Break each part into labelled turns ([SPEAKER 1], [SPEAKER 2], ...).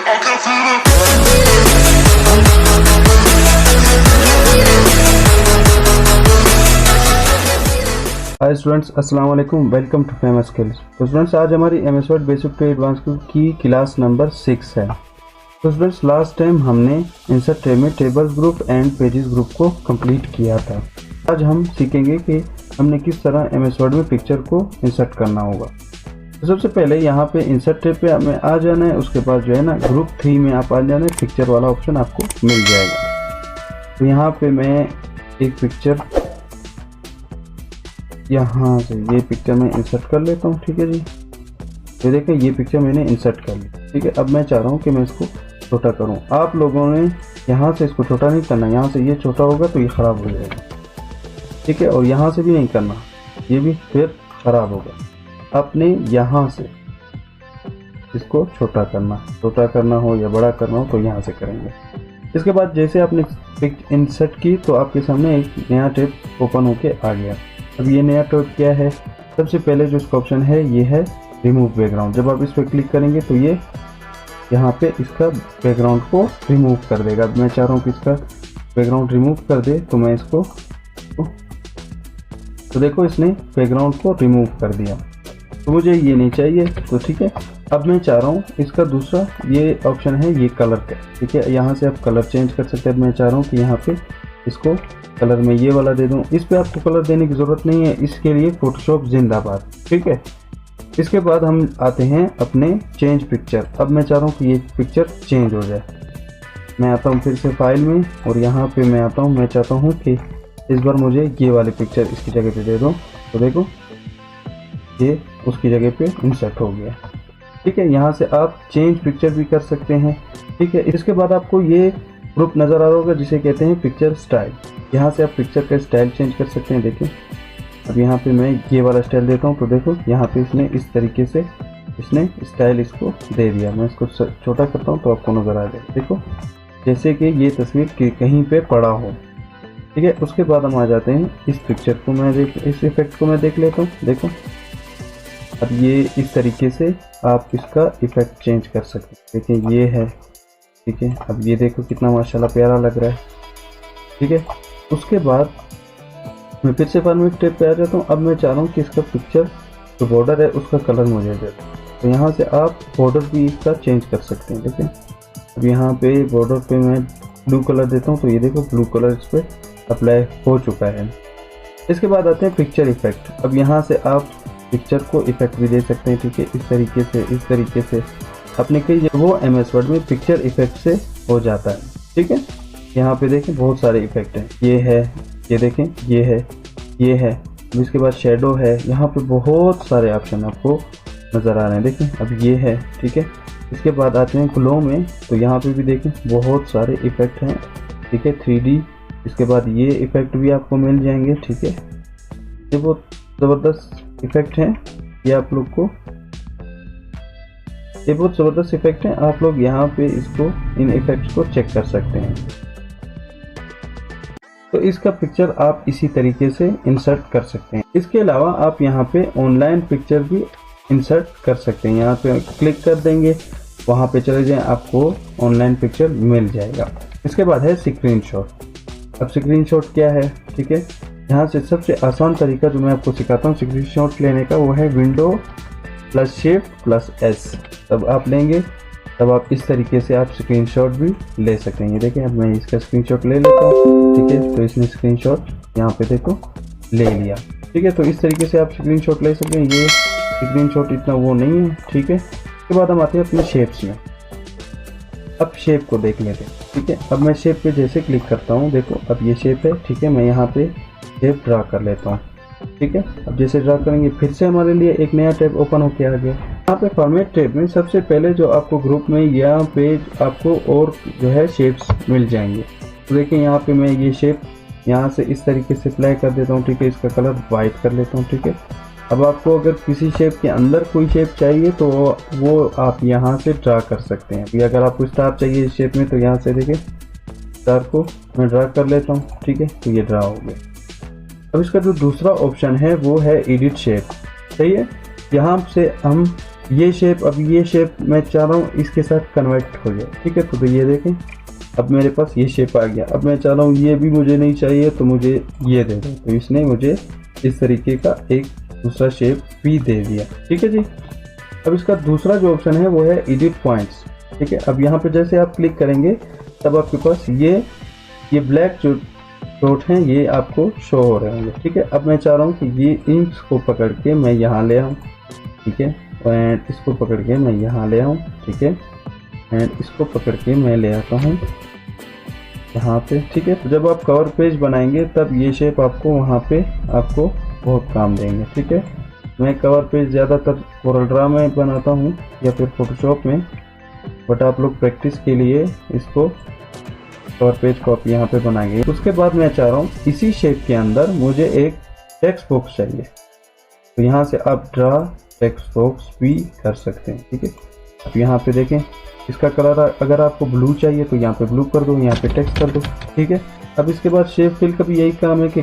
[SPEAKER 1] हाय students, अस्सलाम वालेकुम। Welcome to Famous Skills. तो स्टूडेंट्स, आज हमारी MS Word basic to advance की क्लास नंबर 6 है। तो स्टूडेंट्स, लास्ट टाइम हमने इंसर्ट टैब में tables group and pages group को कंप्लीट किया था। आज हम सीखेंगे कि हमने किस तरह एमएस वर्ड में पिक्चर को इंसर्ट करना होगा। तो सबसे पहले यहाँ पे इंसर्ट टैब पे हमें आ जाना है। उसके बाद जो है ना, ग्रुप 3 में आप आ जाना है, पिक्चर वाला ऑप्शन आपको मिल जाएगा। तो यहाँ पे मैं एक पिक्चर यहाँ से ये पिक्चर मैं इंसर्ट कर लेता हूँ। ठीक है जी, ये देखें, ये पिक्चर मैंने इंसर्ट कर ली। ठीक है, अब मैं चाह रहा हूँ कि मैं इसको छोटा करूँ। आप लोगों ने यहाँ से इसको छोटा नहीं करना, यहाँ से ये छोटा होगा तो ये ख़राब हो जाएगा। ठीक है, और यहाँ से भी नहीं करना, ये भी फिर ख़राब होगा। आपने यहाँ से इसको छोटा करना हो या बड़ा करना हो तो यहाँ से करेंगे। इसके बाद जैसे आपने पिक इंसर्ट की तो आपके सामने एक नया टैब ओपन होके आ गया। अब ये नया टैब क्या है? सबसे पहले जो इसका ऑप्शन है ये है रिमूव बैकग्राउंड। जब आप इस पर क्लिक करेंगे तो ये यहाँ पे इसका बैकग्राउंड को रिमूव कर देगा। अब मैं चाह रहा हूँ कि इसका बैकग्राउंड रिमूव कर दे, तो मैं इसको तो देखो, इसने बैकग्राउंड को रिमूव कर दिया। तो मुझे ये नहीं चाहिए, तो ठीक है। अब मैं चाह रहा हूँ इसका दूसरा ये ऑप्शन है, ये कलर का। ठीक है, यहाँ से आप कलर चेंज कर सकते हैं। मैं चाह रहा हूँ कि यहाँ पे इसको कलर में ये वाला दे दूं। इस पे आपको कलर देने की ज़रूरत नहीं है, इसके लिए फोटोशॉप जिंदाबाद। ठीक है, इसके बाद हम आते हैं अपने चेंज पिक्चर। अब मैं चाह रहा हूँ कि ये पिक्चर चेंज हो जाए। मैं आता हूँ फिर से फाइल में और यहाँ पे मैं आता हूँ। मैं चाहता हूँ कि इस बार मुझे ये वाले पिक्चर इसकी जगह पे दे दो। तो देखो, ये उसकी जगह पे इंसर्ट हो गया। ठीक है, यहाँ से आप चेंज पिक्चर भी कर सकते हैं। ठीक है, इसके बाद आपको ये ग्रुप नज़र आ रहा होगा जिसे कहते हैं पिक्चर स्टाइल। यहाँ से आप पिक्चर का स्टाइल चेंज कर सकते हैं। देखिए, अब यहाँ पे मैं ये वाला स्टाइल देता हूँ तो देखो, यहाँ पे इसने इस तरीके से इसने स्टाइल इसको दे दिया। मैं इसको छोटा करता हूँ तो आपको नज़र आ जाए। देखो, जैसे कि ये तस्वीर कहीं पे पड़ा हो। ठीक है, उसके बाद हम आ जाते हैं इस पिक्चर को इस इफेक्ट को मैं देख लेता हूँ। देखो, अब ये इस तरीके से आप इसका इफेक्ट चेंज कर सकते हैं। देखिए, ये है। ठीक है, अब ये देखो कितना माशाल्लाह प्यारा लग रहा है। ठीक है, उसके बाद मैं फिर से फॉर्मेट टैब पे आ जाता हूँ। अब मैं चाह रहा हूँ कि इसका पिक्चर जो बॉर्डर है उसका कलर मुझे दे दो। तो यहाँ से आप बॉर्डर भी इसका चेंज कर सकते हैं। देखिए, अब यहाँ पे बॉर्डर पे मैं ब्लू कलर देता हूँ तो ये देखो, ब्लू कलर इस पर अप्लाई हो चुका है। इसके बाद आते हैं पिक्चर इफेक्ट। अब यहाँ से आप पिक्चर को इफेक्ट भी दे सकते हैं। ठीक है, इस तरीके से अपने कई वो एमएस वर्ड में पिक्चर इफेक्ट से हो जाता है। ठीक है, यहाँ पे देखें बहुत सारे इफेक्ट हैं। ये है, ये देखें, ये है। इसके बाद शेडो है। यहाँ पे बहुत सारे ऑप्शन आपको नज़र आ रहे हैं। देखें, अब ये है। ठीक है, इसके बाद आते हैं ग्लो में। तो यहाँ पे भी देखें बहुत सारे इफेक्ट हैं। ठीक है, 3D। इसके बाद ये इफेक्ट भी आपको मिल जाएंगे। ठीक है, ये बहुत ज़बरदस्त इफेक्ट हैं। ये आप लोग को ये बहुत ज़बरदस्त इफेक्ट हैं। आप लोग यहाँ पे इसको इन इफेक्ट्स को चेक कर सकते हैं। तो इसका पिक्चर आप इसी तरीके से इंसर्ट कर सकते हैं। इसके अलावा आप यहाँ पे ऑनलाइन पिक्चर भी इंसर्ट कर सकते हैं। यहाँ पे क्लिक कर देंगे, वहाँ पे चले जाएं, आपको ऑनलाइन पिक्चर मिल जाएगा। इसके बाद है स्क्रीनशॉट। अब स्क्रीनशॉट क्या है? ठीक है, यहाँ से सबसे आसान तरीका जो मैं आपको सिखाता हूँ स्क्रीनशॉट लेने का, वो है window plus shift plus S. तब आप लेंगे, तब आप इस तरीके से आप स्क्रीनशॉट भी ले सकते हैं। ये देखें, अब मैं इसका स्क्रीनशॉट ले लेता हूँ। ठीक है, तो इसने स्क्रीनशॉट यहाँ पे देखो ले लिया। ठीक है, तो इस तरीके से आप स्क्रीनशॉट ले सकते हैं। ये स्क्रीनशॉट इतना वो नहीं है। ठीक है, उसके बाद हम आते हैं अपने शेप्स में। अब शेप को देख लेते हैं। ठीक है, अब मैं शेप पे जैसे क्लिक करता हूँ, देखो अब ये शेप है। ठीक है, मैं यहाँ पे शेप ड्रा कर लेता हूँ। ठीक है, अब जैसे ड्रा करेंगे फिर से हमारे लिए एक नया टैब ओपन होके आ गया। यहाँ पे फॉर्मेट टैब में सबसे पहले जो आपको ग्रुप में या पेज आपको और जो है शेप्स मिल जाएंगे। तो देखिए, यहाँ पे मैं ये शेप यहाँ से इस तरीके से अप्लाई कर देता हूँ। ठीक है, इसका कलर वाइट कर लेता हूँ। ठीक है, अब आपको अगर किसी शेप के अंदर कोई शेप चाहिए तो वो आप यहाँ से ड्रा कर सकते हैं। अभी अगर आपको स्टार चाहिए इस शेप में तो यहाँ से देखिए स्टार को मैं ड्रा कर लेता हूँ। ठीक है, तो ये ड्रा हो गया। अब इसका जो दूसरा ऑप्शन है वो है एडिट शेप। सही है, यहाँ से हम ये शेप, अब ये शेप मैं चाह रहा हूँ इसके साथ कन्वर्ट हो जाए, ठीक है। तो ये देखें अब मेरे पास ये शेप आ गया। अब मैं चाह रहा हूँ ये भी मुझे नहीं चाहिए तो मुझे ये दे दो, तो इसने मुझे इस तरीके का एक दूसरा शेप भी दे दिया, ठीक है जी। अब इसका दूसरा जो ऑप्शन है वो है एडिट पॉइंट्स, ठीक है। अब यहाँ पे जैसे आप क्लिक करेंगे तब आपके पास ये ब्लैक जो डॉट हैं ये आपको शो हो रहे होंगे, ठीक है। अब मैं चाह रहा हूँ कि ये इंच को पकड़ के मैं यहाँ ले आऊँ, ठीक है, एंड इसको पकड़ के मैं यहाँ ले आऊँ, ठीक है, एंड इसको पकड़ के मैं ले आता हूँ यहाँ पे, ठीक है। तो जब आप कवर पेज बनाएंगे तब ये शेप आपको वहाँ पे आपको बहुत काम देंगे, ठीक है। मैं कवर पेज ज़्यादातर कोरलड्रा में बनाता हूँ या फिर फोटोशॉप में, बट आप लोग प्रैक्टिस के लिए इसको कवर पेज को आप यहाँ पे बनाएंगे। उसके बाद मैं चाह रहा हूँ इसी शेप के अंदर मुझे एक टेक्स्ट बॉक्स चाहिए, तो यहाँ से आप ड्रा टेक्स्ट बॉक्स भी कर सकते हैं, ठीक है। अब यहाँ पे देखें इसका कलर अगर आपको ब्लू चाहिए तो यहाँ पे ब्लू कर दो, यहाँ पे टेक्स्ट कर दो, ठीक है। अब इसके बाद शेप फिल का भी यही काम है कि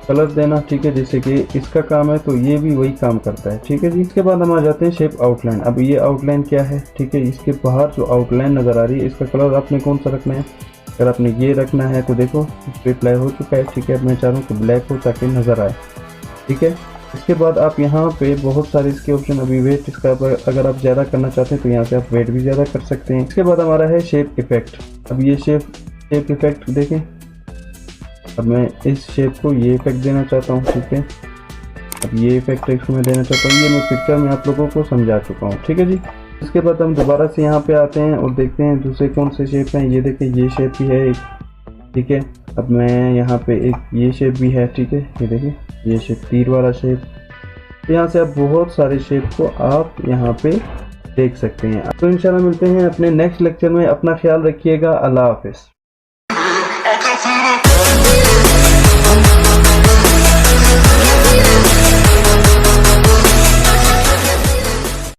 [SPEAKER 1] कलर देना, ठीक है। जैसे कि इसका काम है तो ये भी वही काम करता है, ठीक है जी। इसके बाद हम आ जाते हैं शेप आउटलाइन। अब ये आउटलाइन क्या है, ठीक है। इसके बाहर जो आउटलाइन नज़र आ रही है इसका कलर आपने कौन सा रखना है। अगर आपने ये रखना है तो देखो इस पर अप्लाई हो चुका है, ठीक है। अब मैं चाह रहा हूँ कि ब्लैक हो ताकि नज़र आए, ठीक है। इसके बाद आप यहाँ पे बहुत सारे इसके ऑप्शन, अभी वेट इसका अगर आप ज़्यादा करना चाहते हैं तो यहाँ से आप वेट भी ज़्यादा कर सकते हैं। इसके बाद हमारा है शेप इफेक्ट। अब ये शेप इफेक्ट देखें, अब मैं इस शेप को ये इफेक्ट देना चाहता हूँ, ठीक है। अब ये इफेक्ट इसको मैं देना चाहता हूँ, ये मैं पिक्चर में आप लोगों को समझा चुका हूँ, ठीक है जी। इसके बाद हम दोबारा से यहाँ पे आते हैं और देखते हैं दूसरे कौन से शेप हैं। ये देखें ये शेप भी है एक, ठीक है। अब मैं यहाँ पे एक ये शेप भी है, ठीक है। ये देखिए ये शेप तीर वाला शेप। तो यहाँ से आप बहुत सारे शेप को आप यहाँ पे देख सकते हैं। तो इंशाल्लाह मिलते हैं अपने नेक्स्ट लेक्चर में। अपना ख्याल रखिएगा। अल्लाह हाफिज़।